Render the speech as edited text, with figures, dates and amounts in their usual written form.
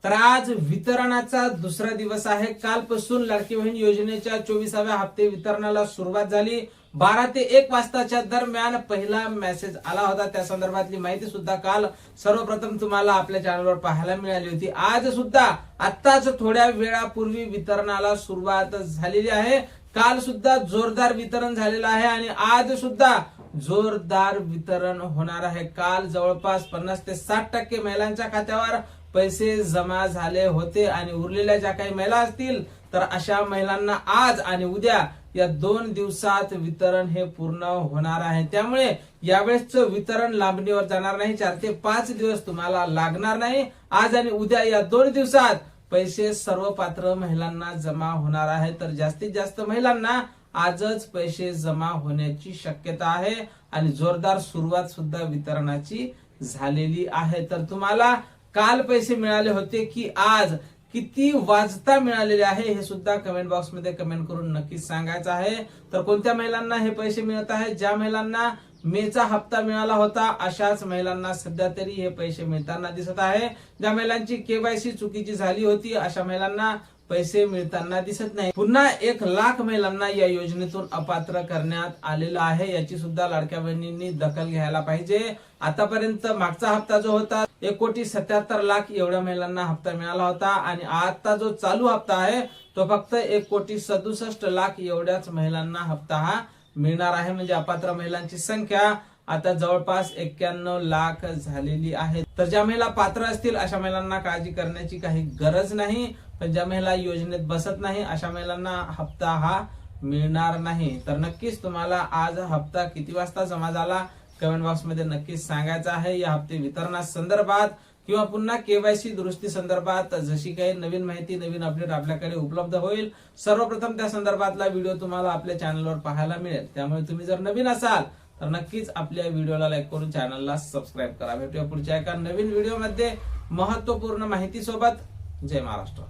तर आज वितरणाचा दुसरा दिवस आहे। कालपासून लाडकी बहीण योजनेच्या 24व्या हप्ते वितरणाला सुरुवात झाली। 12 ते 1 वाजताच्या दरम्यान पहिला मेसेज आला होता। त्या संदर्भातली माहिती सुद्धा काल सर्वप्रथम तुम्हाला आपल्या चॅनलवर पाहायला मिळाली होती। आज सुद्धा आत्ताच थोड्या वेळापूर्वी वितरणाला सुरुवात झालेली आहे। काल सुद्धा जोरदार वितरण झालेलं आहे आणि आज सुद्धा जोरदार वितरण होणार आहे। काल जवळपास 50 ते 60% महिलांच्या खात्यावर पैसे जमा झाले होते आणि उरलेल्या ज्या काही महिला असतील तर अशा महिलांना आज आणि उद्या या 2 दिवसात वितरण हे पूर्ण होणार आहे। त्यामुळे यावेळेसचं वितरण लांबणीवर जाणार नाही। 4 ते 5 दिवस तुम्हाला लागणार नाही। आज आणि उद्या या 2 दिवसात पैसे सर्व पात्र महिलांना जमा होणार आहे। तर जास्तीत जास्त महिलांना आजच पैसे जमा होण्याची शक्यता आहे आणि जोरदार सुरुवात सुद्धा वितरणाची झालेली आहे। तर तुम्हाला काल पैसे मिळाले होते की आज किती वाजता मिळालेले आहे हे सुद्धा कमेंट बॉक्स मध्ये कमेंट करून नक्कीच सांगायचं आहे। तर कोणत्या महिलांना हे पैसे मिळत आहेत? ज्या महिलांना मेचा हप्ता मिळाला होता अशाच महिलांना सध्या तरी हे पैसे मिळताना दिसत आहे। ज्या महिलांची केवायसी चुकीची झाली होती अशा महिलांना पैसे मिळताना दिसत नाही। पुन्हा 1 लाख महिलांना या योजनेतून अपात्र करण्यात आलेलं आहे। याची सुद्धा लाडक्या बहिणींनी दखल घ्यायला पाहिजे। आतापर्यंत मागचा हप्ता जो होता 1,77,00,000 एवढ्या महिलांना हप्ता मिळाला होता आणि आता जो चालू हप्ता आहे तो फक्त 1,67,00,000 एवढ्याच महिलांना हप्ता हा मिळणार आहे। म्हणजे अपात्र महिलांची संख्या आता जवळपास 91 लाख झालेली आहे। तर ज्या महिला पात्र असतील अशा महिलांना काळजी करण्याची काही गरज नाही, पण ज्या महिला योजनेत बसत नाही अशा महिलांना हप्ता हा मिळणार नाही। तर नक्कीच तुम्हाला आज हप्ता किती वाजता जमा झाला कमेंट बॉक्स मध्ये नक्कीच सांगायचं आहे। या हप्ते वितरणा संदर्भात किंवा पुन्हा केवायसी दुरुस्ती संदर्भात जशी काही नवीन माहिती नवीन अपडेट आपल्याकडे उपलब्ध होईल सर्वप्रथम त्या संदर्भातला व्हिडिओ तुम्हाला आपल्या चॅनलवर पाहायला मिळेल। त्यामुळे तुम्ही जर नवीन असाल तर नक्कीच आपल्या व्हिडिओला लाईक करून चॅनलला सबस्क्राईब करा। भेटूया पुढच्या एका नवीन व्हिडिओ मध्ये महत्त्वपूर्ण माहिती सोबत। जय महाराष्ट्र।